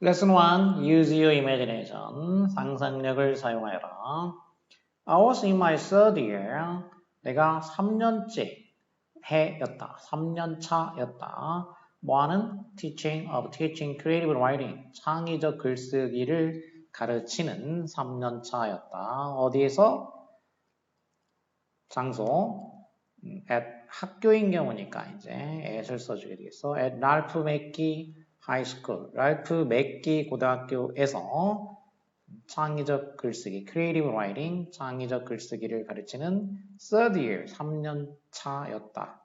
Lesson 1. Use your imagination. 상상력을 사용하여라. I was in my third year. 내가 3년째 해였다. 3년 차였다. 뭐하는? teaching creative writing. 창의적 글쓰기를 가르치는 3년 차였다. 어디에서? 장소. at 학교인 경우니까 이제 at을 써주게 되겠어. at 랄프 맥기 하이스쿨. 랄프 맥기 고등학교에서 창의적 글쓰기, creative writing, 창의적 글쓰기를 가르치는 third year, 3년 차였다.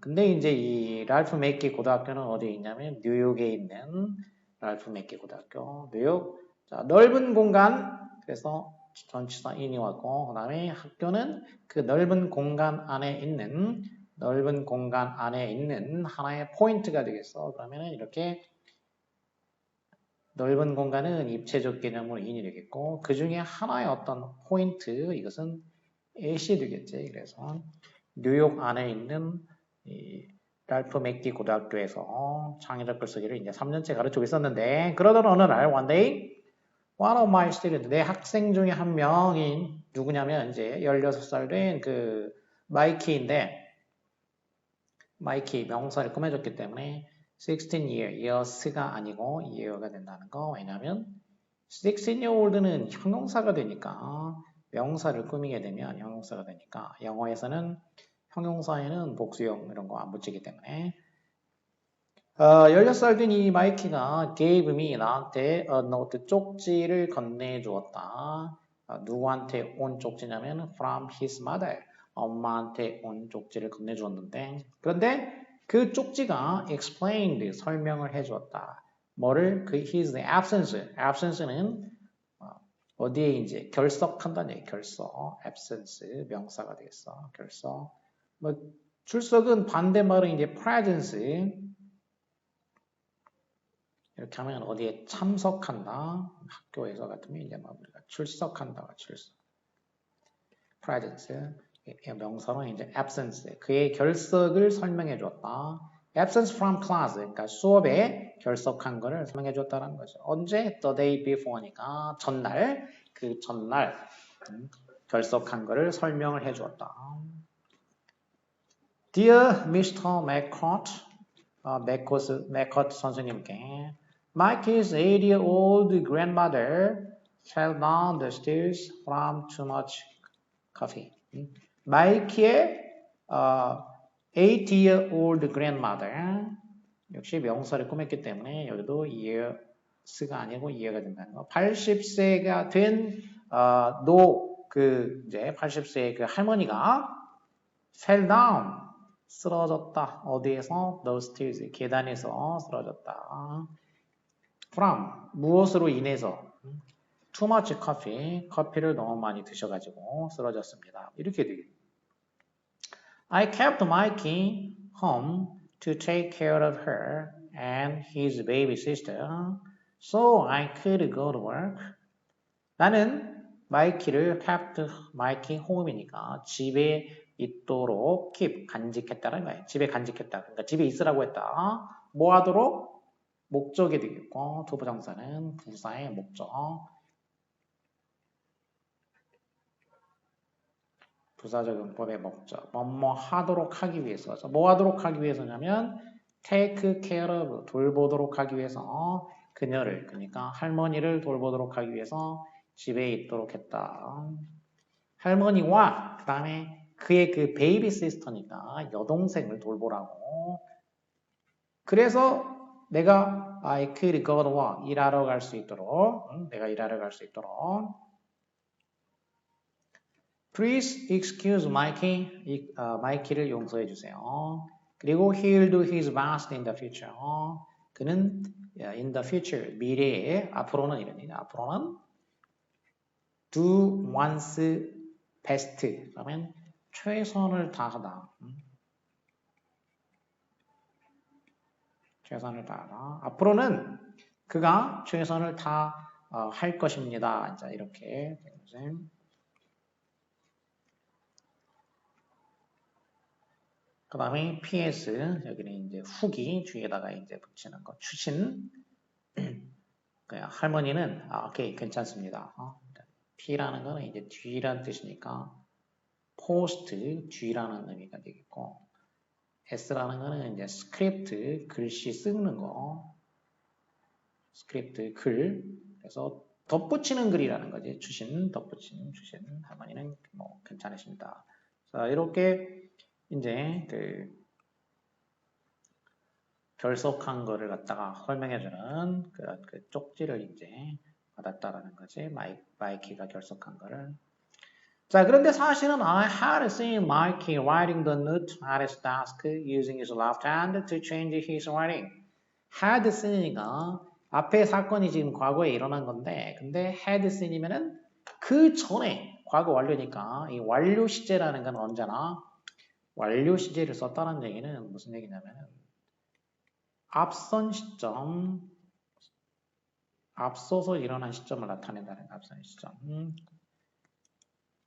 근데 이제 이 랄프 맥기 고등학교는 어디에 있냐면 뉴욕에 있는 랄프 맥기 고등학교. 뉴욕. 자, 넓은 공간. 그래서 전치사 in이 왔고, 그 다음에 학교는 그 넓은 공간 안에 있는 하나의 포인트가 되겠어. 그러면은 이렇게 넓은 공간은 입체적 개념으로 in이 되겠고, 그 중에 하나의 어떤 포인트, 이것은 at이 되겠지. 그래서 뉴욕 안에 있는 이 랄프 맥기 고등학교에서 창의적 글쓰기를 이제 3년째 가르치고 있었는데, 그러던 어느 날 one day one of my students, 내 학생 중에 한 명인 누구냐면 이제 16살 된 그 마이키인데, 마이키 명사를 꾸며줬기 때문에 16 years가 아니고 year가 된다는 거. 왜냐면 16 year old는 형용사가 되니까, 명사를 꾸미게 되면 형용사가 되니까, 영어에서는 형용사에는 복수형 이런 거 안 붙이기 때문에 16살 된 이 마이키가 gave me, 나한테 a note, 쪽지를 건네주었다. 누구한테 온 쪽지냐면 from his mother, 엄마한테 온 쪽지를 건네주었는데, 그런데 그 쪽지가 explained, 설명을 해주었다. 뭐를? 그 his absence는 어디에 이제 결석한다는 얘기, 결석, absence, 명사가 되겠어, 결석. 뭐 출석은 반대말은 이제 presence, 이렇게 하면 어디에 참석한다, 학교에서 같으면 이제 뭐 우리가 출석한다가 출석, presence, 명사로 이제 absence, 그의 결석을 설명해 줬다. absence from class, 그러니까 수업에 결석한 거를 설명해 줬다는 거죠. 언제? the day before니까 전날, 그 전날 결석한 거를 설명을 해 줬다. Dear Mr. McCourt, 맥커트 선생님께 Mikey's 80-year-old grandmother fell down the stairs from too much coffee. 마이키의 80-year-old grandmother, 역시 명사를 꾸몄기 때문에 여기도 years가 아니고 year가 된다는 거. 80세가 된 이제 80세의 그 할머니가 fell down, 쓰러졌다. 어디에서? The stairs, 계단에서 쓰러졌다. From, 무엇으로 인해서? Too much coffee, 커피를 너무 많이 드셔가지고 쓰러졌습니다. 이렇게 되겠죠. I kept Mikey home to take care of her and his baby sister, so I could go to work. 나는 마이키를 kept, 마이키 home이니까 집에 있도록 keep, 간직했다는 거예요. 집에 간직했다. 그러니까 집에 있으라고 했다. 뭐 하도록? 목적이 되겠고, 투부정사는 부사의 목적. 부사적 용법의 목적. 뭐뭐 하도록 하기 위해서. 뭐 하도록 하기 위해서냐면 take care of, 돌보도록 하기 위해서 그녀를, 그러니까 할머니를 돌보도록 하기 위해서 집에 있도록 했다. 할머니와 그 다음에 그의 그 베이비 시스터니까 여동생을 돌보라고. 그래서 내가 I could go to work, 일하러 갈 수 있도록, 내가 일하러 갈 수 있도록. Please excuse Mikey, 마이키를 용서해 주세요. 그리고 he'll do his best in the future. 그는 in the future, 미래에, 앞으로는 이럽니다. 앞으로는 do one's best, 그러면 최선을 다하다. 최선을 다하다. 앞으로는 그가 최선을 다할 것입니다. 자, 이렇게. 그 다음에 PS, 여기는 이제 후기, 뒤에다가 이제 붙이는 거, 추신. 할머니는 오케이 괜찮습니다. P라는 거는 이제 뒤라는 뜻이니까 post 뒤라는 의미가 되겠고 S라는 거는 이제 스크립트 글씨 쓰는 거 스크립트 글 그래서 덧붙이는 글이라는 거지 주신 덧붙이는 주신 할머니는 뭐 괜찮으십니다. 자 이렇게 이제 결속한 거를 갖다가 설명해주는 그 쪽지를 이제 받았다라는 거지 마이키가 결속한 거를. 자 그런데 사실은 I had seen Mikey writing the note at his desk using his left hand to change his writing. had seen이니까 앞에 사건이 지금 과거에 일어난 건데 근데 had seen이면은 그 전에 과거 완료니까 이 완료 시제라는 건 언제나 완료 시제를 썼다는 얘기는 무슨 얘기냐면은 앞선 시점 앞서서 일어난 시점을 나타낸다는 앞선 시점.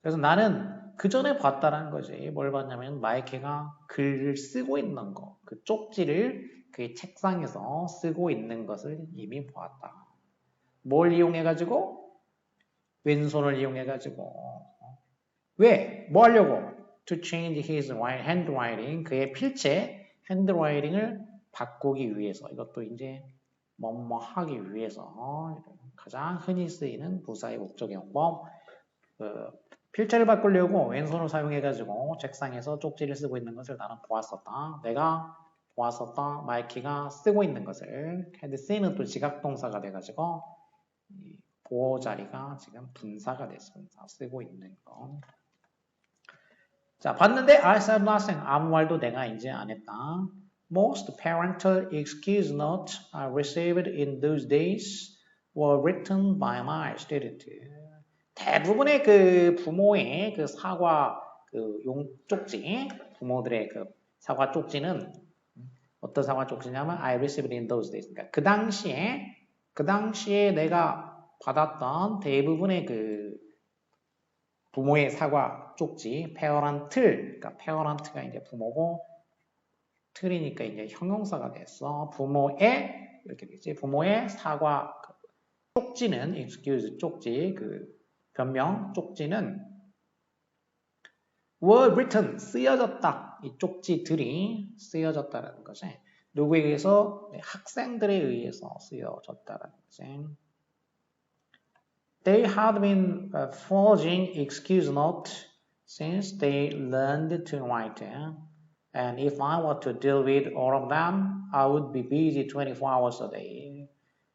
그래서 나는 그 전에 봤다라는 거지. 뭘 봤냐면 마이케가 글을 쓰고 있는 거, 그 쪽지를 그 책상에서 쓰고 있는 것을 이미 보았다. 뭘 이용해가지고? 왼손을 이용해가지고. 왜? 뭐 하려고? To change his handwriting, 그의 필체 핸드라이팅을 바꾸기 위해서. 이것도 이제 뭐뭐 하기 위해서 가장 흔히 쓰이는 부사의 목적의 용법. 필체를 바꾸려고 왼손을 사용해가지고 책상에서 쪽지를 쓰고 있는 것을 나는 보았었다. 내가 보았었다. 마이키가 쓰고 있는 것을 had seen은 또 지각동사가 돼가지고 이 보호 자리가 지금 분사가 됐습니다. 쓰고 있는 거. 자, 봤는데 I said nothing. 아무 말도 내가 이제 안 했다. Most parental excuse notes I received in those days were written by my student. 대부분의 그 부모의 그 사과 그 용 쪽지, 부모들의 그 사과 쪽지는 어떤 사과 쪽지냐면 I received in those days. 그러니까 그 당시에 내가 받았던 대부분의 그 부모의 사과 쪽지, parent을, 그러니까 parent가 이제 부모고 틀이니까 이제 형용사가 됐어. 부모의 이렇게 되지. 부모의 사과 쪽지는 excuse 쪽지 그 변명 쪽지는 were written 쓰여졌다. 이 쪽지들이 쓰여졌다라는 것이 누구에 의해서? 학생들에 의해서 쓰여졌다라는 것이. They had been forging excuse notes since they learned to write. And if I were to deal with all of them, I would be busy 24 hours a day.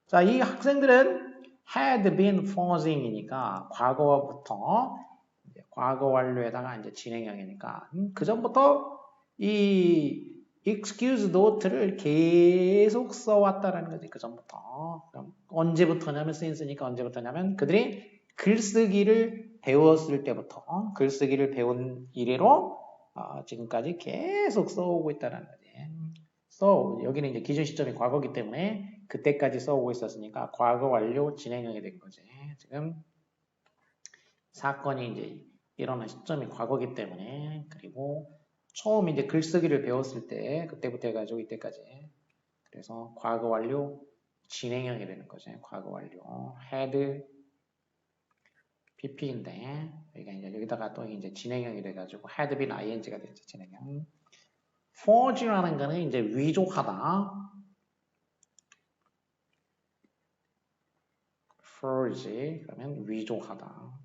자, 이 학생들은 had been forging이니까 과거부터 과거 완료에다가 이제 진행형이니까 그 전부터 이 excuse note를 계속 써왔다라는 거지. 그 전부터. 그럼 언제부터냐면 since니까 언제부터냐면 그들이 글쓰기를 배웠을 때부터 글쓰기를 배운 이래로 지금까지 계속 써오고 있다는 거지. 여기는 이제 기준 시점이 과거기 때문에 그때까지 써오고 있었으니까 과거 완료 진행형이 된 거지. 지금 사건이 이제 일어난 시점이 과거기 때문에 그리고 처음 이제 글쓰기를 배웠을 때 그때부터 해가지고 이때까지 그래서 과거 완료 진행형이 되는 거지. 과거 완료 had PP인데 여기가 이제 여기다가 또 이제 진행형이 돼가지고 had been ing가 되지 진행형. forge라는 거는 이제 위조하다. forge 그러면 위조하다.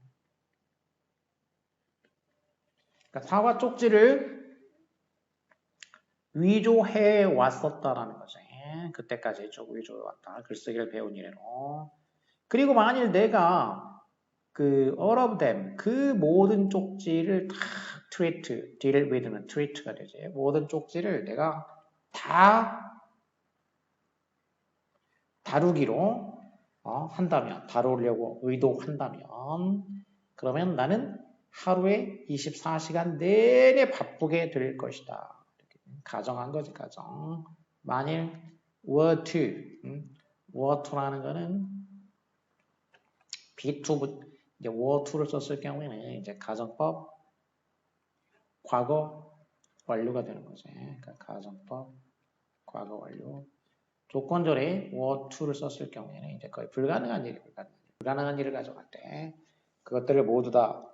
그러니까 사과 쪽지를 위조해 왔었다라는 거죠. 그때까지 쭉 위조해 왔다. 글쓰기를 배운 이래로. 그리고 만일 내가 그 all of them 그 모든 쪽지를 다 treat, deal with는 treat가 되지. 모든 쪽지를 내가 다 다루기로 한다면, 다루려고 의도한다면, 그러면 나는 하루에 24시간 내내 바쁘게 될 것이다. 이렇게 가정한 거지, 가정. 만일 were to라는 거는 be2, 이제 were to를 썼을 경우에는 이제 가정법 과거 완료가 되는 거지. 그러니까 가정법 과거 완료. 조건절에 were to를 썼을 경우에는 이제 거의 불가능한 일을 가져갈 때 그것들을 모두 다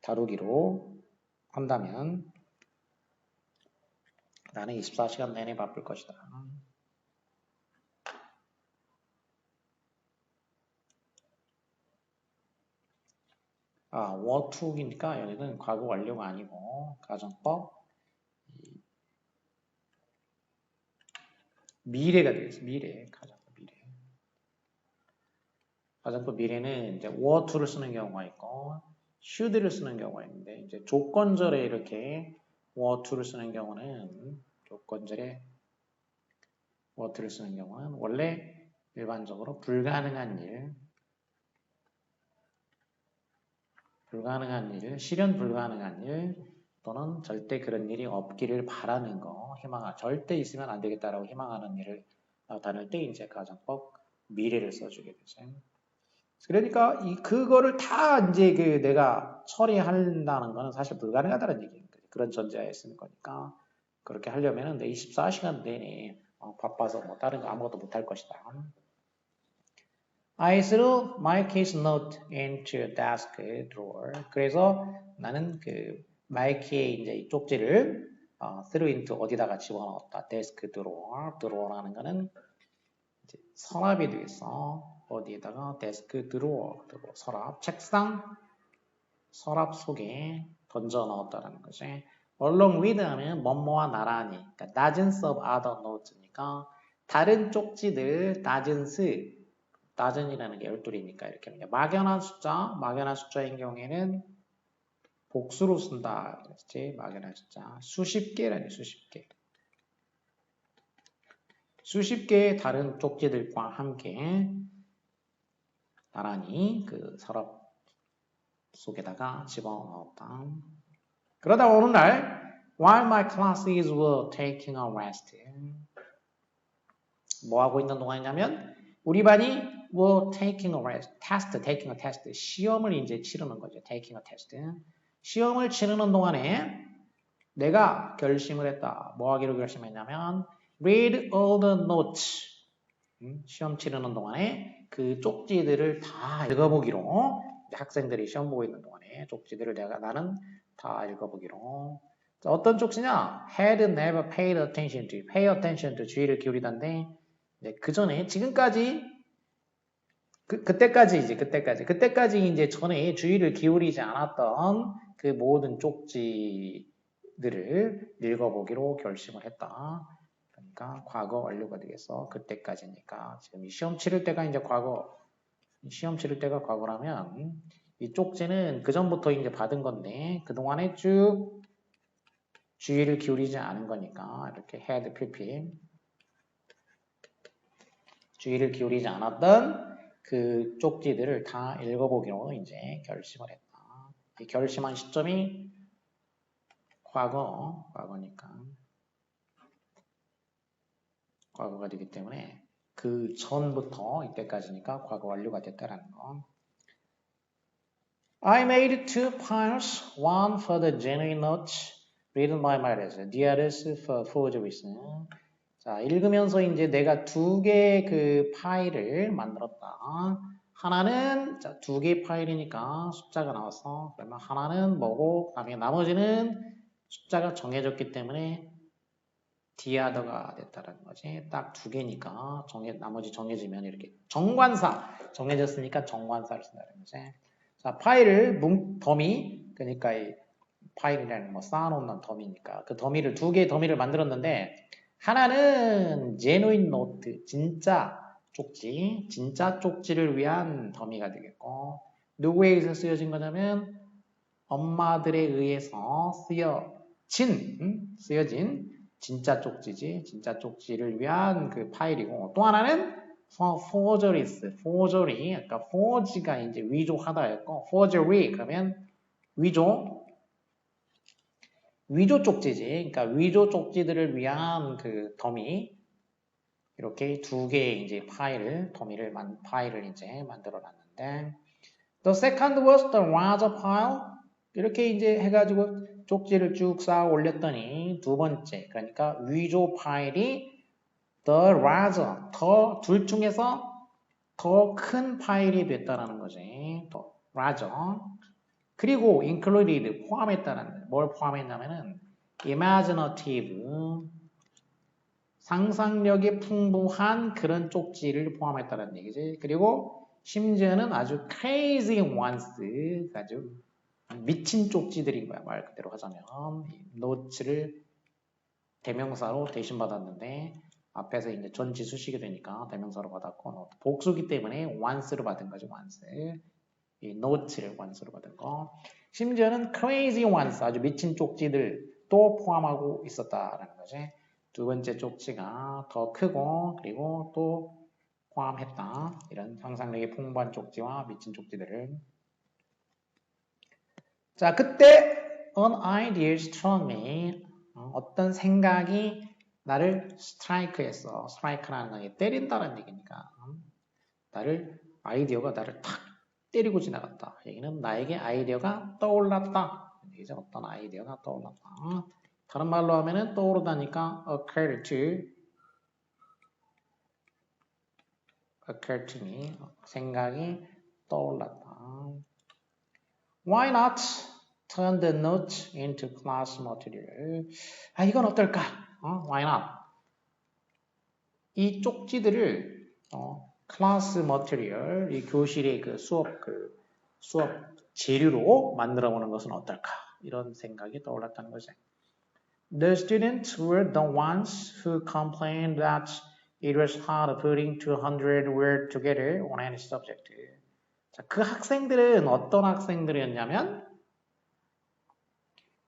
다루기로 한다면 나는 24시간 내내 바쁠 것이다. were to니까 여기는 과거 완료가 아니고 가정법 미래가 되겠어. 가정법 미래는 이제 were to를 쓰는 경우가 있고 should를 쓰는 경우가 있는데 이제 조건절에 이렇게 were to를 쓰는 경우는 조건절에 were to를 쓰는 경우는 원래 일반적으로 불가능한 일, 실현 불가능한 일 또는 절대 그런 일이 없기를 바라는 거, 절대 있으면 안 되겠다라고 희망하는 일을 나타낼 때 이제 가정법 미래를 써주게 되죠. 그러니까 그거를 다 이제 내가 처리한다는 거는 사실 불가능하다는 얘기인 거죠. 그런 전제하에 쓰는 거니까 그렇게 하려면은 내 24시간 내내 바빠서 뭐 다른 거 아무것도 못할 것이다. I threw my case note into desk drawer. 그래서 나는 my key 이제 이 쪽지를 threw into 어디다가 집어넣었다. desk drawer라는 거는 이제 서랍이 되겠어. 어디에다가 데스크 드로어, 서랍, 책상, 서랍 속에 던져 넣었다는 거지. Along with 하면 뭐뭐와 나란히, 그러니까 dozens of other notes니까 다른 쪽지들, dozen이라는 게 12이니까 이렇게 막연한 숫자인 경우에는 복수로 쓴다. 그랬지? 막연한 숫자. 수십 개라니, 수십 개의 다른 쪽지들과 함께 나란히 서랍 속에다가 집어넣었다. 그러다 어느 날 while my classes were taking a rest 뭐 하고 있는 동안이냐면 우리 반이 were taking a rest, taking a test 시험을 이제 치르는 거죠. taking a test 시험을 치르는 동안에 내가 결심을 했다. 뭐 하기로 결심했냐면 read all the notes 시험 치르는 동안에 그 쪽지들을 다 읽어보기로 학생들이 시험 보고 있는 동안에 쪽지들을 나는 다 읽어보기로 자, 어떤 쪽지냐? had never paid attention to pay attention to 주의를 기울이던데 그 전에 지금까지 그때까지 이제 전에 주의를 기울이지 않았던 그 모든 쪽지들을 읽어보기로 결심을 했다. 그러니까 과거 완료가 되겠어. 그때까지니까 지금 시험 치를 때가 이제 시험 치를 때가 과거라면 이 쪽지는 그 전부터 이제 받은 건데 그 동안에 쭉 주의를 기울이지 않은 거니까 이렇게 had PP 주의를 기울이지 않았던 그 쪽지들을 다 읽어보기로 이제 결심을 했다. 이 결심한 시점이 과거니까. 과거가 되기 때문에 그 전부터 이때까지니까 과거 완료가 됐다라는 거. I made 2 piles, one for the genuine notes written by my reader, the others for forgeries. 자, 읽으면서 이제 내가 2개의 그 파일을 만들었다. 하나는 자, 2개의 파일이니까 숫자가 나왔어. 그러면 하나는 뭐고, 그다음에 나머지는 숫자가 정해졌기 때문에 디아더가 됐다라는 거지. 딱 2개니까 나머지 정해지면 이렇게 정관사 정해졌으니까 정관사를 쓴다는 거지. 자, 파일을 더미 그러니까 이 파일이라는 뭐 쌓아놓는 더미니까 그 더미를 2개의 더미를 만들었는데 하나는 genuine note 진짜 쪽지를 위한 더미가 되겠고 누구에 의해서 쓰여진 거냐면 엄마들에 의해서 쓰여진 진짜 쪽지지. 진짜 쪽지를 위한 그 파일이고 또 하나는 forgeries. 그러니까 forge가 이제 위조하다였고 forgery 그러면 위조 쪽지지. 그러니까 위조 쪽지들을 위한 그 더미 이렇게 2개의 이제 파일을 이제 만들어 놨는데 the second was the larger pile 이렇게 이제 해가지고 쪽지를 쭉 쌓아 올렸더니 두 번째 그러니까 위조 파일이 the larger, 둘 중에서 더 큰 파일이 됐다라는 거지. 더 larger. 그리고 included, 포함했다는, 뭘 포함했냐면은 imaginative, 상상력이 풍부한 그런 쪽지를 포함했다는 얘기지. 그리고 심지어는 아주 crazy ones, 아주 미친 쪽지들인 거야. 말 그대로 하자면 노트를 대명사로 대신 받았는데 앞에서 이제 전치 수식이 되니까 대명사로 받았고 복수기 때문에 once로 받은 거죠. once. 이 노트를 once로 받은 거. 심지어는 crazy ones, 아주 미친 쪽지들도 포함하고 있었다라는 거지. 두 번째 쪽지가 더 크고 그리고 또 포함했다. 이런 상상력이 풍부한 쪽지와 미친 쪽지들을. 자, 그때 an idea struck me. 어떤 생각이 나를 스트라이크했어. 스트라이크라는 건 때린다는 얘기니까. 아이디어가 나를 탁 때리고 지나갔다. 얘기는 나에게 아이디어가 떠올랐다. 얘기죠. 어떤 아이디어가 떠올랐다. 다른 말로 하면은 떠오르다니까 occur to me. 생각이 떠올랐다. Why not turn the note into class material? 이건 어떨까? Why not? 이 쪽지들을 class material, 이 교실의 수업 재료로 만들어 보는 것은 어떨까? 이런 생각이 떠올랐다는 거죠. The students were the ones who complained that it was hard putting 200 words together on any subject. 자, 그 학생들은 어떤 학생들이었냐면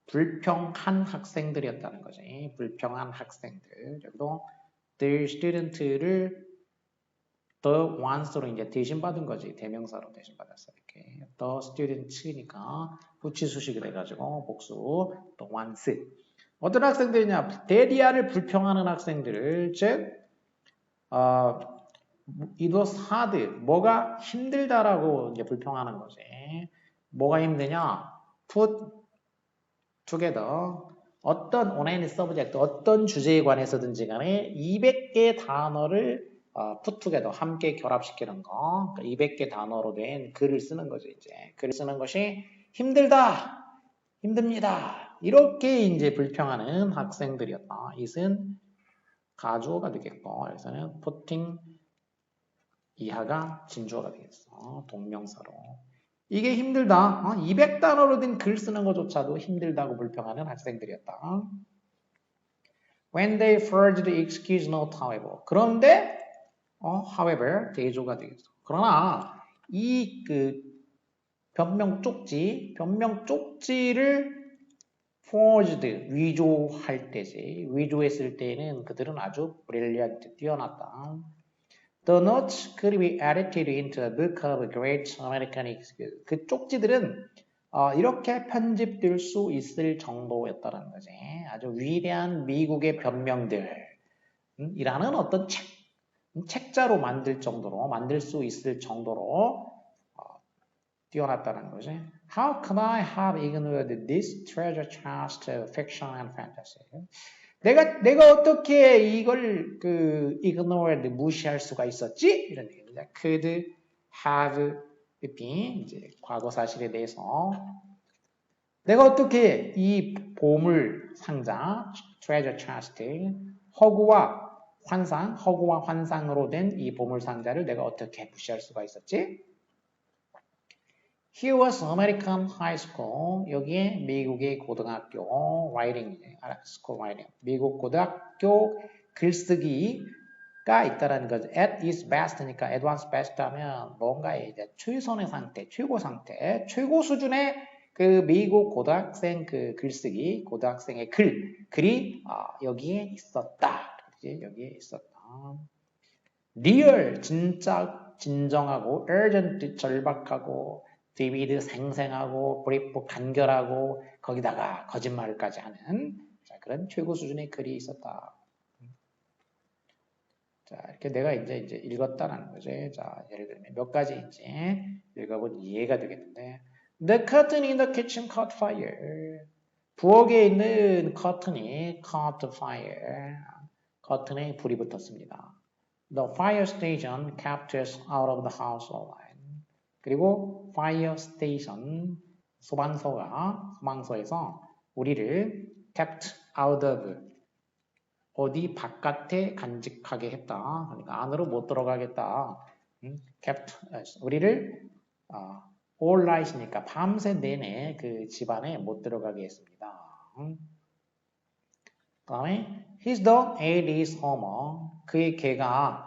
불평한 학생들이었다는 거지. 불평한 학생들. 여기도 the student를 the ones로 이제 대신 받은 거지. 대명사로 대신 받았어. 이렇게. the students니까 후치수식이 돼가지고 복수 the ones. 어떤 학생들이냐? 대리아를 불평하는 학생들을 즉 it was hard. 뭐가 힘들다라고 이제 불평하는 거지. 뭐가 힘드냐? put together. 어떤 on any subject, 어떤 주제에 관해서든지 간에 200개 단어를 put together, 함께 결합시키는 거. 그러니까 200개 단어로 된 글을 쓰는 거죠, 이제. 글을 쓰는 것이 힘들다, 힘듭니다. 이렇게 이제 불평하는 학생들이었다. it은 가주어가 되겠고, 그래서는 putting 이하가 진주어가 되겠어. 동명사로. 이게 힘들다. 200단어로 된 글 쓰는 것조차도 힘들다고 불평하는 학생들이었다. When they forged the excuse note, however. 그런데, however, 대조가 되겠어. 그러나, 이 변명 쪽지를 forged, 위조할 때지. 위조했을 때는 그들은 아주 brilliant, 뛰어났다. The notes could be edited into a book of great American excuse. 그 쪽지들은 이렇게 편집될 수 있을 정도였다는 거지. 아주 위대한 미국의 변명들 이라는 어떤 책자로 만들 수 있을 정도로 뛰어났다는 거지. How could I have ignored this treasure chest of fiction and fantasy? 내가 어떻게 이걸 ignored 무시할 수가 있었지? 이런 얘기입니다. Could have been 이제 과거 사실에 대해서 내가 어떻게 이 보물 상자 treasure chest 허구와 환상으로 된 이 보물 상자를 내가 어떻게 무시할 수가 있었지? He was American High School. 여기에 미국의 고등학교 school writing. 미국 고등학교 글쓰기가 있다라는 거죠. At its best니까 advanced best 하면 뭔가의 이제 최선의 상태, 최고 상태, 최고 수준의 그 미국 고등학생 글쓰기, 고등학생의 글이 여기에 있었다. 그렇지? 여기에 있었다. Real, 진정하고, urgent, 절박하고, vivid, 생생하고, brief, 간결하고, 거기다가 거짓말까지 하는 그런 최고 수준의 글이 있었다. 자, 이렇게 내가 이제 읽었다는 거지. 자, 예를 들면 몇 가지인지 읽어보니 이해가 되겠는데, The curtain in the kitchen caught fire. 부엌에 있는 커튼이 caught fire. 커튼에 불이 붙었습니다. The fire station kept us out of the house all night. 그리고 fire station, 소방서에서 우리를 kept out of, 어디 바깥에 간직하게 했다. 그러니까 안으로 못 들어가겠다. kept us, 우리를 all night이니까 밤새 내내 그 집안에 못 들어가게 했습니다. 그 다음에 his dog ate his homework. 그의 개가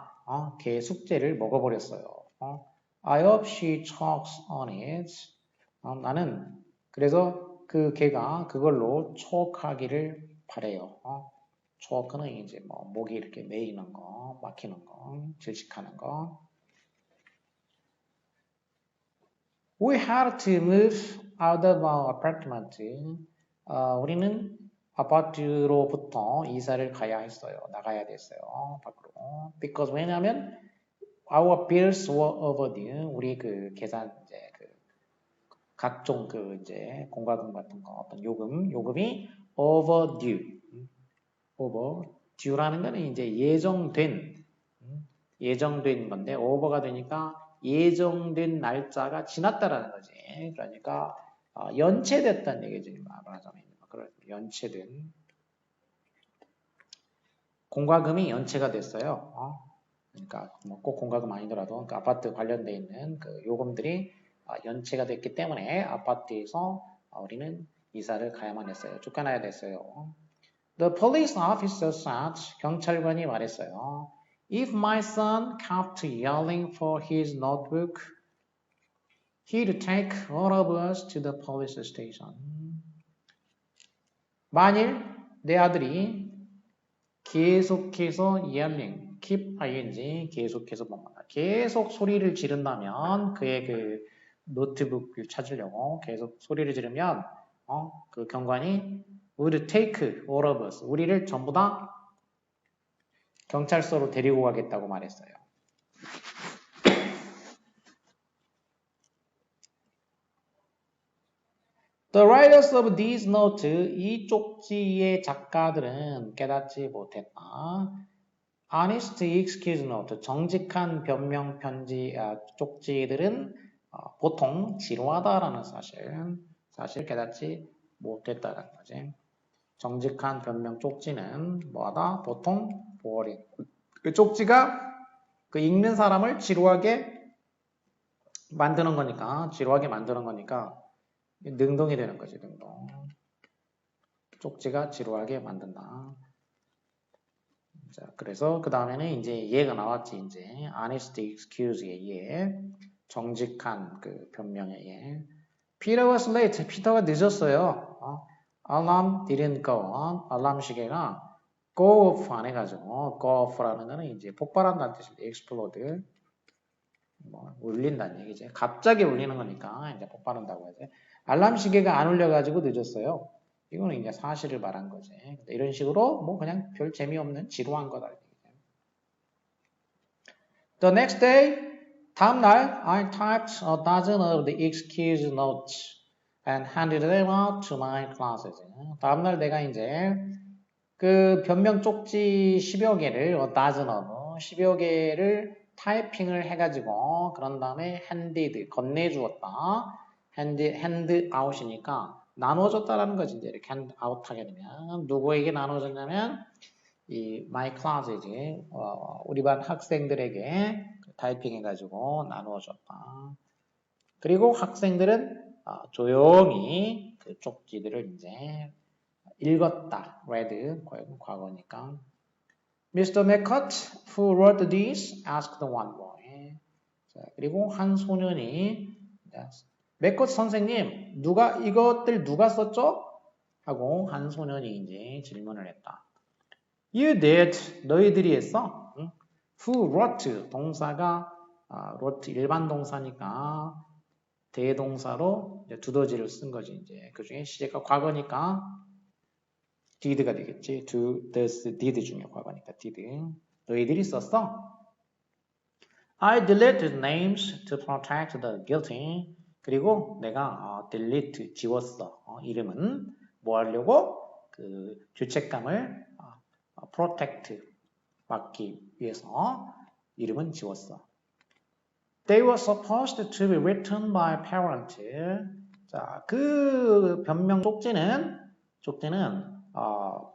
개 숙제를 먹어버렸어요. I hope she chokes on it. 나는 그래서 그 개가 그걸로 choke하기를 바래요. choke는 이제 뭐 목이 이렇게 메이는 거, 막히는 거, 질식하는 거. We had to move out of our apartment. 우리는 아파트로부터 이사를 가야 했어요. 나가야 됐어요. 밖으로. Because 왜냐하면 our bills were overdue. 우리 그 계산 이제 그 각종 그 이제 공과금 같은 거 어떤 요금이 overdue. overdue라는 거는 이제 예정된 건데 over가 되니까 예정된 날짜가 지났다라는 거지. 그러니까 연체됐다는 얘기지. 말하자면 연체된 공과금이 연체가 됐어요. 그러니까 뭐 꼭 공과금 아니더라도 그 아파트 관련돼 있는 그 요금들이 연체가 됐기 때문에 아파트에서 우리는 이사를 가야만 했어요. 쫓겨나야 됐어요. The police officer said, 경찰관이 말했어요. If my son kept yelling for his notebook, he'd take all of us to the police station. 만일 내 아들이 계속해서 yelling, keep ing, 계속해서 뭔가 계속 소리를 지른다면 그의 그 노트북을 찾으려고 계속 소리를 지르면 그 경관이 would take all of us, 우리를 전부 다 경찰서로 데리고 가겠다고 말했어요. The writers of these notes, 이 쪽지의 작가들은 깨닫지 못했다. Honest excuse note, 정직한 변명 편지 쪽지들은 보통 지루하다라는 사실 깨닫지 못했다라는 거지. 정직한 변명 쪽지는 뭐하다? 보통 boring. 그 쪽지가 그 읽는 사람을 지루하게 만드는 거니까 능동이 되는 거지, 능동. 쪽지가 지루하게 만든다. 자, 그래서 그 다음에는 이제 얘가 나왔지, 이제. honest excuse의 얘. 정직한 그 변명의 얘. Peter was late. 피터가 늦었어요. Alarm didn't go on. 알람 시계가 go off 안 해가지고, go off라는 거는 이제 폭발한다는 뜻입니다. explode. 뭐, 울린다는 얘기지. 갑자기 울리는 거니까 이제 폭발한다고 하지. 알람 시계가 안 울려가지고 늦었어요. 이거는 이제 사실을 말한 거지. 이런 식으로 뭐 그냥 별 재미없는 지루한 거다. The next day, 다음날, I typed a dozen of the excuse notes and handed them out to my classes. 다음날 내가 이제 그 변명 쪽지 10여 개를, a dozen of, 10여 개를 타이핑을 해가지고 그런 다음에 handed, 건네주었다. hand out이니까 나눠줬다라는 거지. 이제 이렇게 hand out 하게 되면 누구에게 나눠줬냐면 이 my class이지. 우리 반 학생들에게 타이핑해가지고 나누어줬다. 그리고 학생들은 조용히 그 쪽지들을 이제 읽었다. read, 과거니까. Mr. McCut, who wrote this? asked one boy. 자, 그리고 한 소년이 맥컷 선생님, 이것들 누가 썼죠? 하고 한 소년이 이제 질문을 했다. You did. 너희들이 했어? Who wrote? 동사가 wrote 일반 동사니까 대동사로 이제 두더지를 쓴 거지. 이제 그 중에 시제가 과거니까 did가 되겠지. do, does, did 중에 과거니까 did. 너희들이 썼어? I deleted names to protect the guilty. 그리고 내가 delete 지웠어. 이름은 뭐 하려고? 그 죄책감을 protect 막기 위해서 이름은 지웠어. They were supposed to be written by parent. 자, 그 변명 쪽지는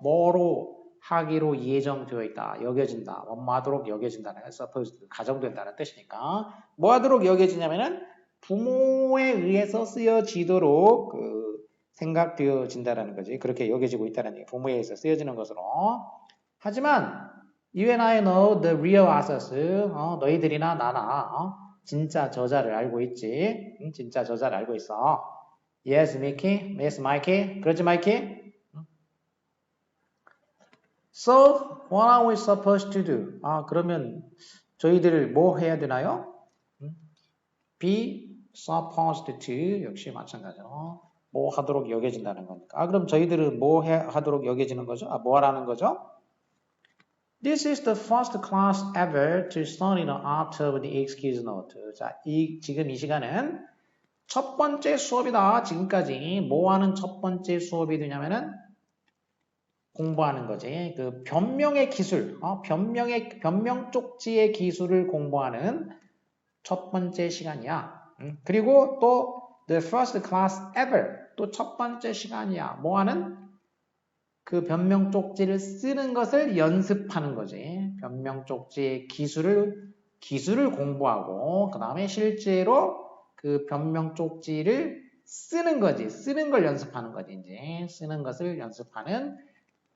뭐로 하기로 예정되어 있다, 여겨진다, 뭐뭐 하도록 여겨진다는 supposed, 가정된다는 뜻이니까 뭐 하도록 여겨지냐면은 부모에 의해서 쓰여지도록 생각되어진다라는 거지. 그렇게 여겨지고 있다는 얘기. 부모에 의해서 쓰여지는 것으로. 하지만 you and I know the real authors. 너희들이나 나나 진짜 저자를 알고 있지. 진짜 저자를 알고 있어. Yes, Mickey. Yes, Mikey. 그렇지, Mikey? So, what are we supposed to do? 그러면 저희들 뭐 해야 되나요? Be supposed to. 역시 마찬가지로. 뭐 하도록 여겨진다는 거니까. 그럼 저희들은 뭐 하도록 여겨지는 거죠? 뭐 하라는 거죠? This is the first class ever to study the art of the excuse note. 자, 지금 이 시간은 첫 번째 수업이다. 지금까지 뭐 하는 첫 번째 수업이 되냐면은 공부하는 거지. 그 변명의 기술, 변명 쪽지의 기술을 공부하는 첫 번째 시간이야. 그리고 또 the first class ever, 또 첫 번째 시간이야. 뭐 하는? 그 변명 쪽지를 쓰는 것을 연습하는 거지. 변명 쪽지의 기술을 공부하고 그 다음에 실제로 그 변명 쪽지를 쓰는 거지. 쓰는 걸 연습하는 거지. 이제 쓰는 것을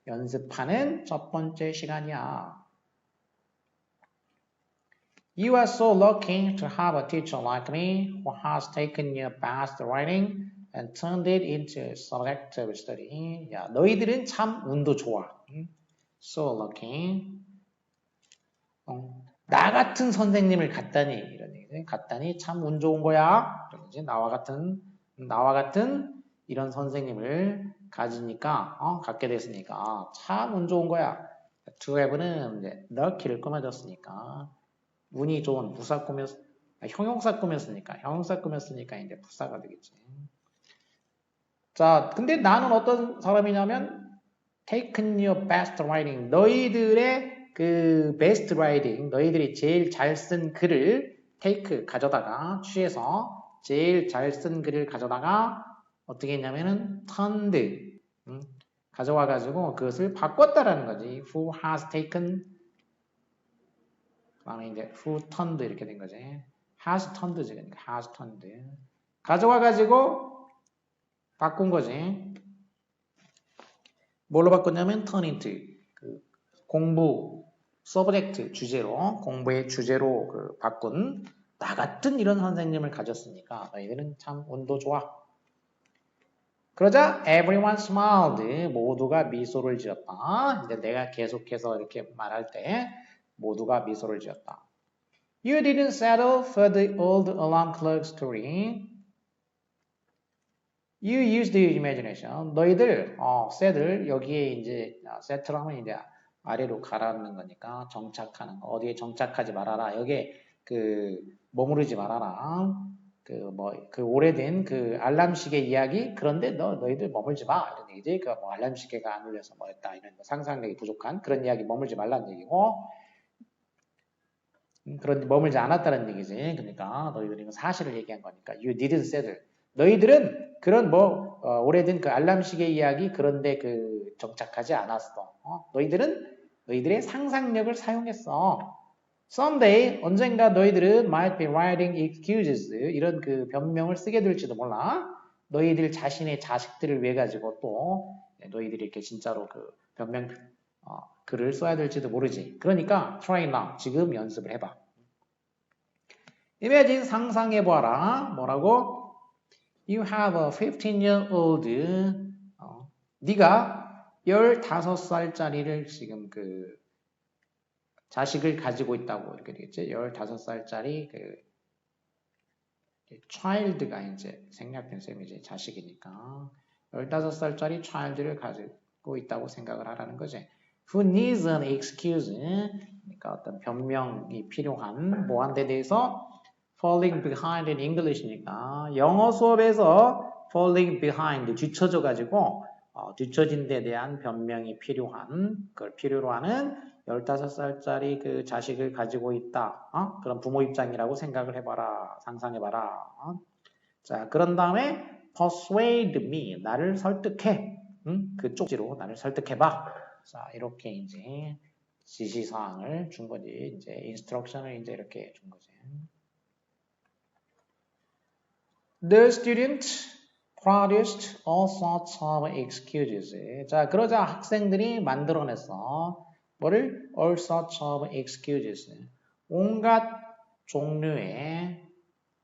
연습하는 첫 번째 시간이야. You are so lucky to have a teacher like me who has taken your past writing and turned it into subjective study. 야, 너희들은 참 운도 좋아. So lucky. 나 같은 선생님을 갖다니, 이런 얘기지. 갖다니 참 운 좋은 거야. 이러지. 나와 같은 이런 선생님을 가지니까, 갖게 됐으니까 참 운 좋은 거야. To have는 이제 lucky를 꾸며줬으니까 운이 좋은 부사 형용사 꾸몄으니까 이제 부사가 되겠지. 자, 근데 나는 어떤 사람이냐면 taken your best writing, 너희들의 그 best writing, 너희들이 제일 잘 쓴 글을 take, 가져다가 취해서 제일 잘 쓴 글을 가져다가 어떻게 했냐면은 turned, 가져와가지고 그것을 바꿨다라는 거지. Who has taken, 그 다음에 이제 who turned 이렇게 된 거지. has turned지, 그러니까 has turned. 가져와가지고 바꾼 거지. 뭘로 바꿨냐면 turn into, 그 공부, subject, 주제로, 공부의 주제로 바꾼 나 같은 이런 선생님을 가졌으니까 너희들은 참 운도 좋아. 그러자 everyone smiled. 모두가 미소를 지었다. 이제 내가 계속해서 이렇게 말할 때 모두가 미소를 지었다. You didn't settle for the old alarm clock story. You used your imagination. 너희들, settle, 여기에 이제 settle하면 이제 아래로 가라는 거니까 정착하는 거. 어디에 정착하지 말아라. 여기에 머무르지 말아라. 그 오래된 그 알람 시계 이야기. 그런데 너희들 머물지 마. 이런 얘기지. 알람 시계가 안 울려서 뭐했다. 이런 거 상상력이 부족한 그런 이야기 머물지 말라는 얘기고. 그런 머물지 않았다는 얘기지. 그러니까 너희들이 사실을 얘기한 거니까. You didn't settle. 너희들은 그런 오래된 그 알람 시계 이야기 그런데 정착하지 않았어. 너희들의 상상력을 사용했어. Someday, 언젠가 너희들은 might be writing excuses, 이런 그 변명을 쓰게 될지도 몰라. 너희들 자신의 자식들을 위해 가지고 또 너희들이 이렇게 진짜로 그 변명 글을 써야 될지도 모르지. 그러니까 try now, 지금 연습을 해봐. Imagine, 상상해봐라. 뭐라고? You have a 15-year-old. 네가 15살짜리를 지금 자식을 가지고 있다고 이렇게 되겠지. 15살짜리 child가 이제 생략된 셈이지. 자식이니까. 15살짜리 child를 가지고 있다고 생각을 하라는 거지. Who needs an excuse? 그러니까 어떤 변명이 필요한 뭐한데 대해서 falling behind in English니까 영어 수업에서 falling behind, 뒤처져 가지고 뒤처진 데 대한 변명이 필요한, 그걸 필요로 하는 15살짜리 그 자식을 가지고 있다. 그런 부모 입장이라고 생각을 해봐라. 상상해봐라. 자, 그런 다음에 persuade me. 나를 설득해. 그 쪽지로 나를 설득해봐. 자, 이렇게 이제 지시사항을 준 거지. 이제 instruction을 이제 이렇게 준 거지. The student produced all sorts of excuses. 자, 그러자 학생들이 만들어냈어. 뭐를? All sorts of excuses. 온갖 종류의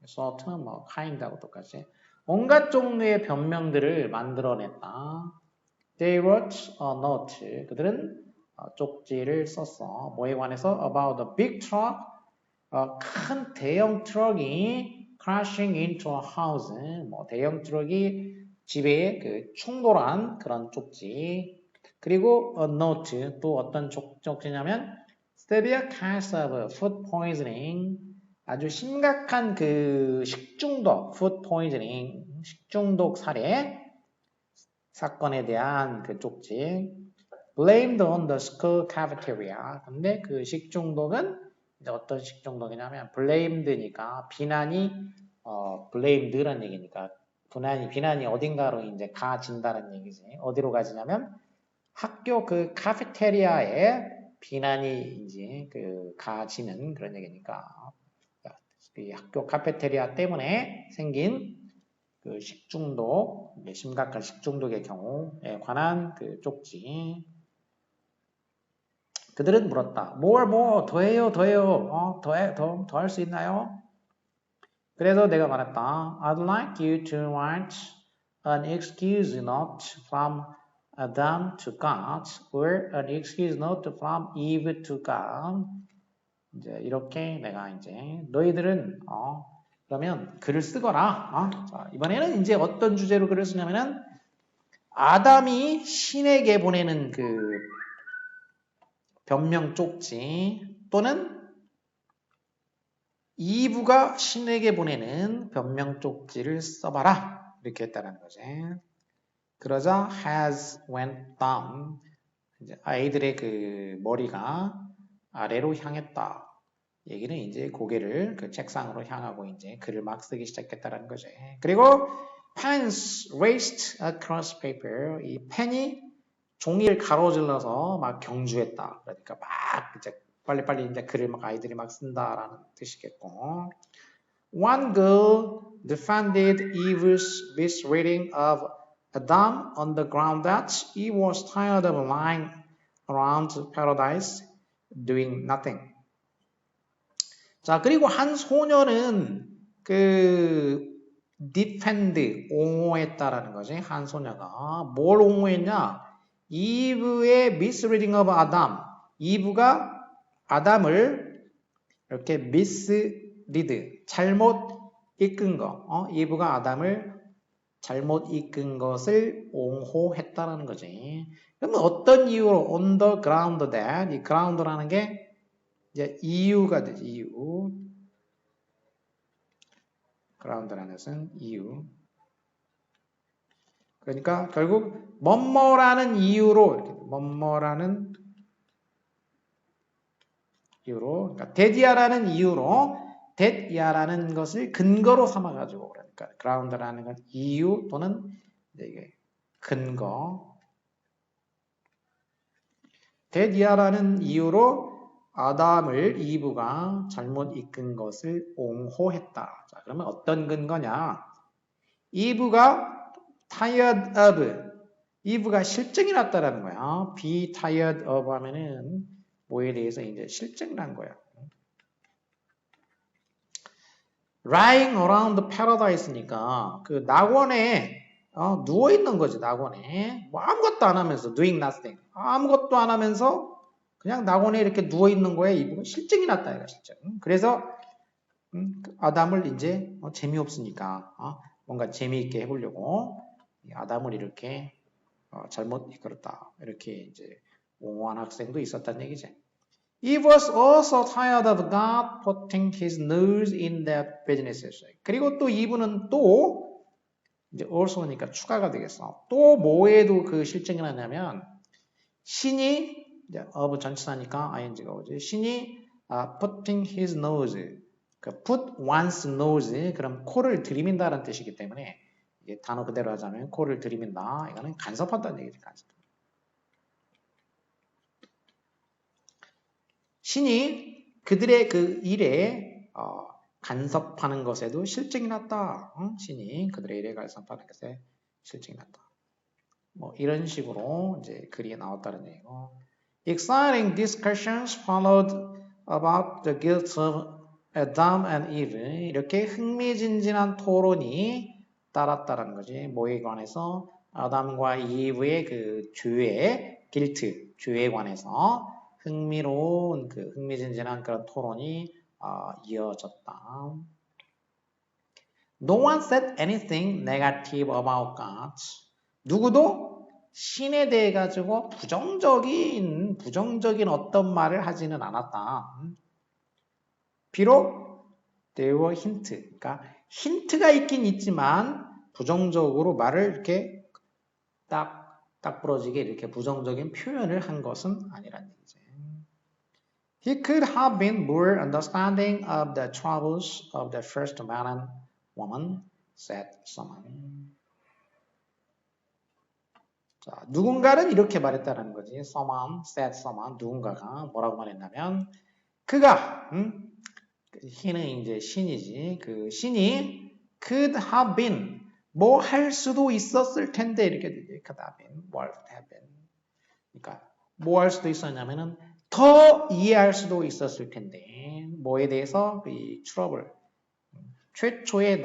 sort는 뭐 kind하고 똑같이 온갖 종류의 변명들을 만들어냈다. They wrote a note. 그들은 쪽지를 썼어. 뭐에 관해서? About a big truck. 큰 대형 트럭이 crashing into a house. 뭐 대형 트럭이 집에 그 충돌한 그런 쪽지. 그리고 a note. 또 어떤 쪽지냐면 severe case of food poisoning. 아주 심각한 그 식중독, food poisoning, 식중독 사례 사건에 대한 그 쪽지. blamed on the school cafeteria. 근데 그 식중독은 이제 어떤 식중독이냐면 blamed니까 비난이 blamed라는 얘기니까 비난이 어딘가로 이제 가진다는 얘기지. 어디로 가지냐면 학교 그 카페테리아에 비난이 이제 그 가지는 그런 얘기니까 그 학교 카페테리아 때문에 생긴 그 식중독, 심각한 식중독의 경우에 관한 그 쪽지. 그들은 물었다. more, 더해요. 더 할 수 있나요? 그래서 내가 말했다. I'd like you to write an excuse note from Adam to God or an excuse note from Eve to God. 이제 이렇게 내가 이제 너희들은 그러면 글을 쓰거라. 자, 이번에는 이제 어떤 주제로 글을 쓰냐면은 아담이 신에게 보내는 그 변명 쪽지 또는 이브가 신에게 보내는 변명 쪽지를 써봐라. 이렇게 했다는 거지. 그러자 has went down. 이제 아이들의 그 머리가 아래로 향했다. 얘기는 이제 고개를 그 책상으로 향하고 이제 글을 막 쓰기 시작했다는 거지. 그리고 pens raced across paper. 이 펜이 종이를 가로질러서 막 경주했다. 그러니까 막 이제 빨리빨리 이제 글을 막 아이들이 막 쓴다라는 뜻이겠고. One girl defended Eve's misreading of Adam on the ground that he was tired of lying around paradise doing nothing. 자, 그리고 한 소녀는 그 defend, 옹호했다라는 거지. 한 소녀가 뭘 옹호했냐? 이브의 misreading of Adam. 이브가 아담을 이렇게 misread, 잘못 이끈 거. 이브가 아담을 잘못 이끈 것을 옹호했다라는 거지. 그러면 어떤 이유로 on the ground that, 이 ground라는 게 이제 이유가 되지. 이유. ground라는 것은 이유. 그러니까 결국 뭐뭐라는 이유로 이렇게 뭐뭐라는 이유로 그러니까 that이야라는 이유로 that이야라는 것을 근거로 삼아 가지고 그러니까 ground라는 건 이유 또는 이게 근거. that이야라는 이유로 아담을 이브가 잘못 이끈 것을 옹호했다. 자, 그러면 어떤 근거냐? 이브가 tired of, 이브가 실증이 났다라는 거야. be tired of 하면은 뭐에 대해서 이제 실증이 난 거야. lying around paradise니까 그 낙원에 누워 있는 거지. 낙원에 뭐 아무것도 안 하면서 doing nothing, 아무것도 안 하면서 그냥 낙원에 이렇게 누워 있는 거에 이브가 실증이 났다. 얘가 실증. 그래서 아담을 이제 재미없으니까 뭔가 재미있게 해보려고 아담을 이렇게 잘못 이끌었다. 이렇게 이제 옹호한 학생도 있었다는 얘기지. Eve was also tired of God putting his nose in their businesses. 그리고 또 이브는 또 이제 also니까 추가가 되겠어. 또 뭐에도 그 실증이 나냐면 신이 이제 of 전치사니까 ing가 오지. 신이 putting his nose, 그 put one's nose, 그럼 코를 들이민다라는 뜻이기 때문에 이게 단어 그대로 하자면 코를 들이민다. 이거는 간섭한다는 얘기죠. 간섭. 신이 그들의 그 일에 간섭하는 것에도 실증이 났다. 신이 그들의 일에 간섭하는 것에 실증이 났다. 뭐 이런 식으로 이제 글이 나왔다는 얘기고. Exciting discussions followed about the guilt of Adam and Eve. 이렇게 흥미진진한 토론이 따랐다는 거지. 뭐에 관해서? 아담과 이브의 그 죄, 길트, 죄에 관해서 흥미로운 그 흥미진진한 그런 토론이 이어졌다. No one said anything negative about God. 누구도 신에 대해 가지고 부정적인 어떤 말을 하지는 않았다. 비록 there were hint, 그러니까 힌트가 있긴 있지만 부정적으로 말을 이렇게 딱 부러지게 이렇게 부정적인 표현을 한 것은 아니란 얘기죠. He could have been more understanding of the troubles of the first man and woman, said someone. 자, 누군가는 이렇게 말했다는 거지. someone, said someone, 누군가가 뭐라고 말했냐면 그가, he는 이제 신이지. 그 신이 could have been, 뭐 할 수도 있었을 텐데 이렇게 되지. could have been, what have been. 그러니까 뭐 할 수도 있었냐면은 더 이해할 수도 있었을 텐데 뭐에 대해서 이 트러블, 최초의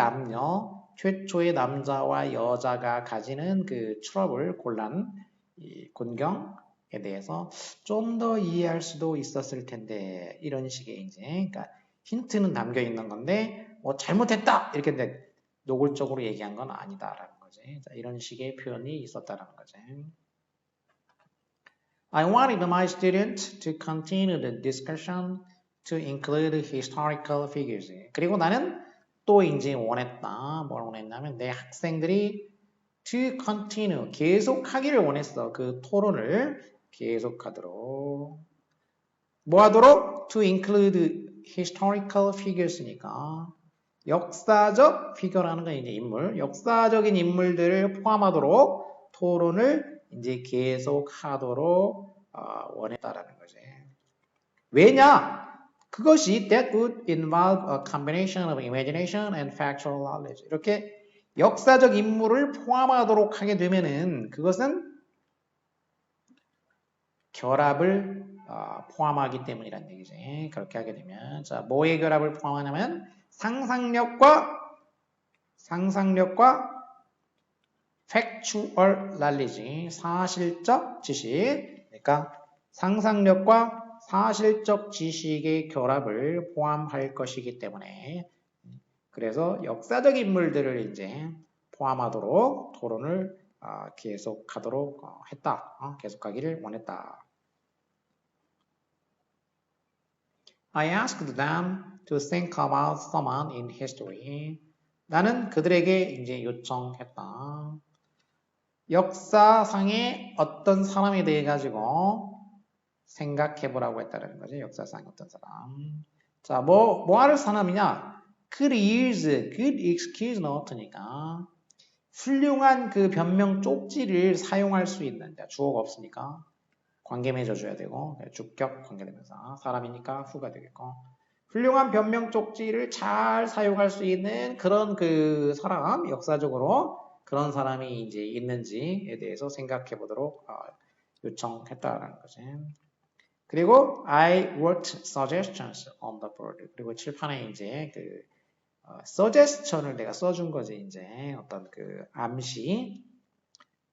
남자와 여자가 가지는 그 트러블, 곤란, 이 곤경에 대해서 좀 더 이해할 수도 있었을 텐데 이런 식의 이제 그러니까 힌트는 담겨 있는 건데 뭐 잘못했다 이렇게 노골적으로 얘기한 건 아니다라는 거지. 자, 이런 식의 표현이 있었다라는 거지. I wanted my students to continue the discussion to include historical figures. 그리고 나는 또 이제 원했다. 뭘 원했냐면 내 학생들이 to continue, 계속하기를 원했어. 그 토론을 계속하도록. 뭐 하도록? To include historical figures니까 역사적 피규어라는 건 이제 인물, 역사적인 인물들을 포함하도록 토론을 이제 계속하도록 원했다라는 거지. 왜냐? 그것이 that would involve a combination of imagination and factual knowledge. 이렇게 역사적 인물을 포함하도록 하게 되면은 그것은 결합을 포함하기 때문이란 얘기지. 그렇게 하게 되면 자, 뭐의 결합을 포함하냐면 상상력과 factual knowledge, 사실적 지식. 그러니까 상상력과 사실적 지식의 결합을 포함할 것이기 때문에 그래서 역사적 인물들을 이제 포함하도록 토론을 계속하도록 했다. 계속하기를 원했다. I asked them to think about someone in history. 나는 그들에게 이제 요청했다. 역사상의 어떤 사람에 대해 가지고 생각해보라고 했다는 거지. 역사상의 어떤 사람. 자, 뭐 할 사람이냐? Could use, good excuse not니까 훌륭한 그 변명 쪽지를 사용할 수 있는 주어가 없으니까 관계 맺어줘야 되고 주격 관계되면서 사람이니까 후가 되겠고 훌륭한 변명 쪽지를 잘 사용할 수 있는 그런 그 사람 역사적으로 그런 사람이 이제 있는지에 대해서 생각해 보도록 요청했다라는 거지. 그리고 I wrote suggestions on the board. 그리고 칠판에 이제 그 suggestion을 내가 써준 거지 이제 어떤 그 암시.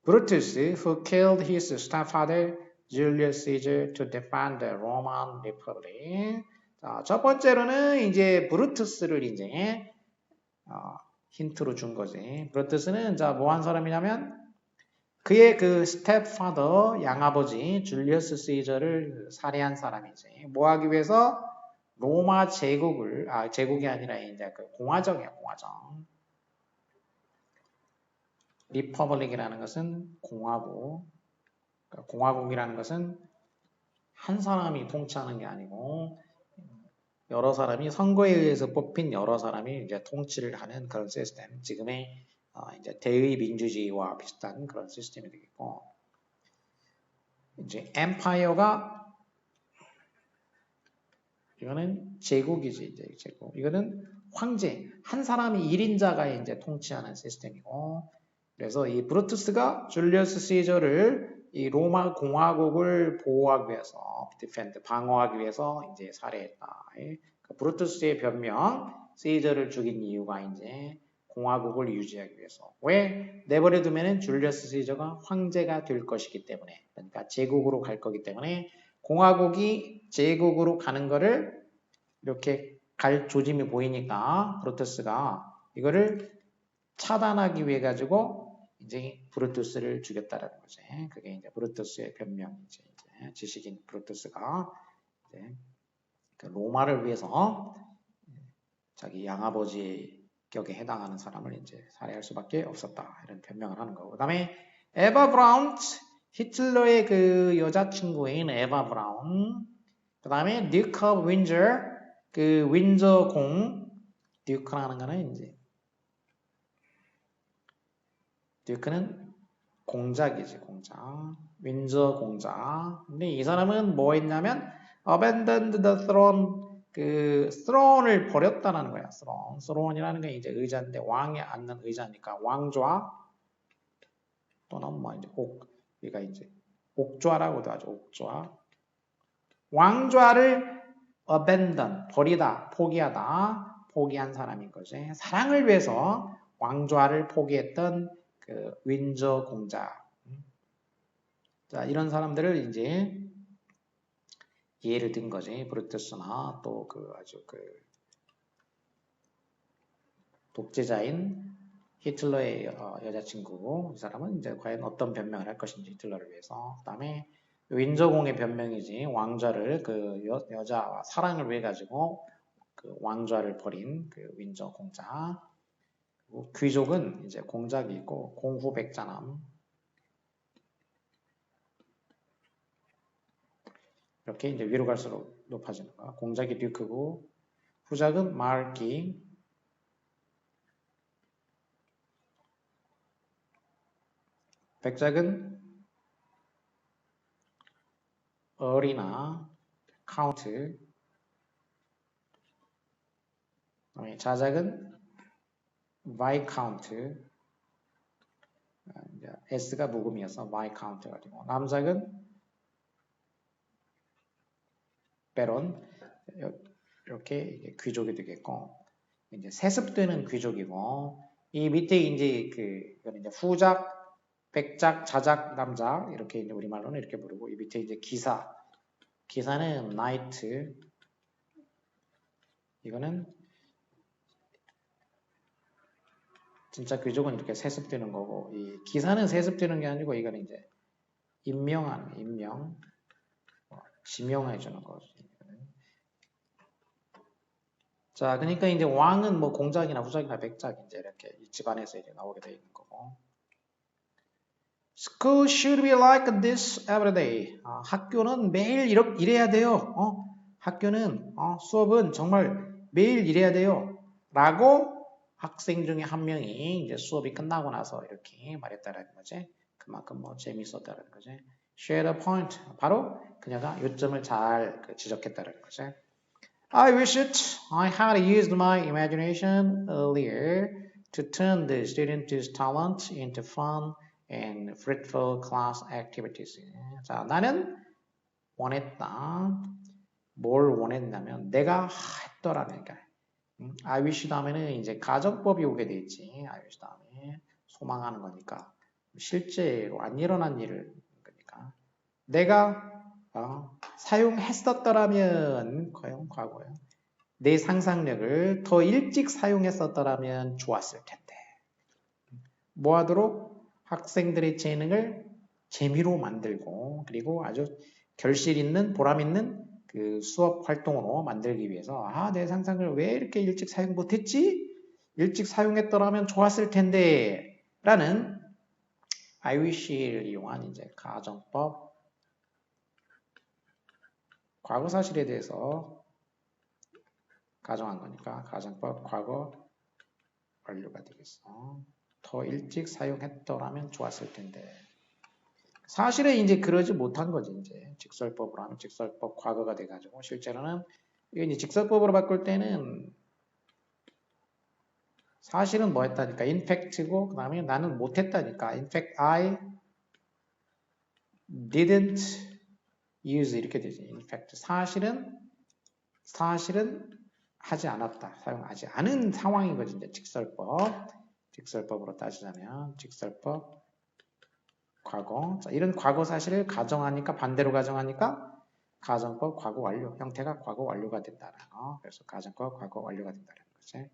Brutus, who killed his stepfather Julius Caesar to defend the Roman Republic. 자, 첫 번째로는 이제 브루투스를 이제 힌트로 준 거지. 브루투스는 자, 뭐 한 사람이냐면 그의 그 스텝파더 양아버지 줄리어스 시저를 살해한 사람이지. 뭐 하기 위해서 로마 제국을 제국이 아니라 이제 그 공화정이야, 공화정. 리퍼블릭이라는 것은 공화국. 그러니까 공화국이라는 것은 한 사람이 통치하는 게 아니고 여러 사람이 선거에 의해서 뽑힌 여러 사람이 이제 통치를 하는 그런 시스템. 지금의 이제 대의 민주주의와 비슷한 그런 시스템이 되겠고, 이제 엠파이어가 이거는 제국이지, 이제 제국. 이거는 황제, 한 사람이 1인자가 이제 통치하는 시스템이고, 그래서 이 브루투스가 줄리어스 시저를 이 로마 공화국을 보호하기 위해서, 디펜드, 방어하기 위해서 이제 살해했다. 그 브루투스의 변명, 시저를 죽인 이유가 이제 공화국을 유지하기 위해서. 왜? 내버려 두면은 줄리어스 시저가 황제가 될 것이기 때문에, 그러니까 제국으로 갈 거기 때문에 공화국이 제국으로 가는 거를 이렇게 갈 조짐이 보이니까 브루투스가 이거를 차단하기 위해 가지고 이제 브루투스를 죽였다라는 거지. 그게 이제 브루투스의 변명이지. 이제 지식인 브루투스가 이제 그 로마를 위해서 자기 양아버지 격에 해당하는 사람을 이제 살해할 수밖에 없었다. 이런 변명을 하는 거고. 그다음에 에바 브라운, 히틀러의 그 여자친구인 에바 브라운. 그다음에 듀크 오브 윈저, 그 윈저 공. 듀크라는 거는 이제 듀크는 공작이지, 공작. 윈저 공작. 근데 이 사람은 뭐 했냐면 abandoned the throne, 그 throne을 버렸다는 거야. throne이라는 게 이제 의자인데 왕이 앉는 의자니까 왕좌 또는 뭐 이제 우리가 이제 옥좌라고도 하죠. 옥좌. 왕좌를 abandon, 버리다, 포기하다, 포기한 사람인 거지. 사랑을 위해서 왕좌를 포기했던 그 윈저 공작. 자, 이런 사람들을 이제 예를 든 거지. 브루투스나 또 그 아주 그 독재자인 히틀러의 여자친구. 이 사람은 이제 과연 어떤 변명을 할 것인지 히틀러를 위해서. 그 다음에 윈저공의 변명이지. 왕좌를 그 여자와 사랑을 위해 가지고 그 왕좌를 버린 그 윈저 공작. 그리고 귀족은 이제 공작이 있고 공후백자남. 이렇게 이제 위로 갈수록 높아지는 거야. 공작이 듀크고 후작은 마르키. 백작은 어리나 카운트. 자작은 바이카운트. S가 묵음이어서 바이카운트가 되고 남작은 베론. 이렇게 귀족이 되겠고 이제 세습되는 귀족이고 이 밑에 이제 이거는 이제 후작, 백작, 자작, 남작 이렇게 이제 우리말로는 이렇게 부르고 이 밑에 이제 기사는 나이트. 이거는 진짜 귀족은 이렇게 세습되는 거고 이 기사는 세습되는 게 아니고 이거는 이제 임명, 지명해 주는 거죠. 자, 그러니까 이제 왕은 뭐 공작이나 후작이나 백작 이제 이렇게 이 집안에서 이제 나오게 되어 있는 거고. School should be like this every day. 학교는 매일 이래야 돼요. 학교는 수업은 정말 매일 이래야 돼요. 라고 학생 중에 한 명이 이제 수업이 끝나고 나서 이렇게 말했다라는 거지. 그만큼 뭐 재밌었다라는 거지. Share the point. 바로 그녀가 요점을 잘 지적했다라는 거지. I wish I had used my imagination earlier to turn the students' talent into fun and fruitful class activities. 자, 나는 원했다. 뭘 원했냐면 내가 했더라는 게. I wish 다음에는 이제 가정법이 오게 돼 있지. I wish 다음에 소망하는 거니까 실제로 안 일어난 일을 그러니까 내가 사용했었더라면 과거요. 내 상상력을 더 일찍 사용했었더라면 좋았을 텐데. 뭐 하도록 학생들의 재능을 재미로 만들고 그리고 아주 결실 있는 보람 있는 그 수업 활동으로 만들기 위해서 내 상상을 왜 이렇게 일찍 사용 못했지? 일찍 사용했더라면 좋았을 텐데 라는 I wish를 이용한 이제 가정법 과거 사실에 대해서 가정한 거니까 가정법 과거 완료가 되겠어. 더 일찍 사용했더라면 좋았을 텐데. 사실은 이제 그러지 못한 거지, 이제. 직설법으로 하면 직설법 과거가 돼가지고, 실제로는, 이거 이제 직설법으로 바꿀 때는, 사실은 뭐 했다니까? in fact고, 그 다음에 나는 못했다니까. in fact, I didn't use 이렇게 되지. in fact, 사실은 하지 않았다. 사용하지 않은 상황인 거지, 이제 직설법으로 따지자면, 직설법, 과거. 자, 이런 과거 사실을 가정하니까, 반대로 가정하니까, 가정법 과거 완료. 형태가 과거 완료가 된다는 거. 그래서 가정법 과거 완료가 된다는 거지.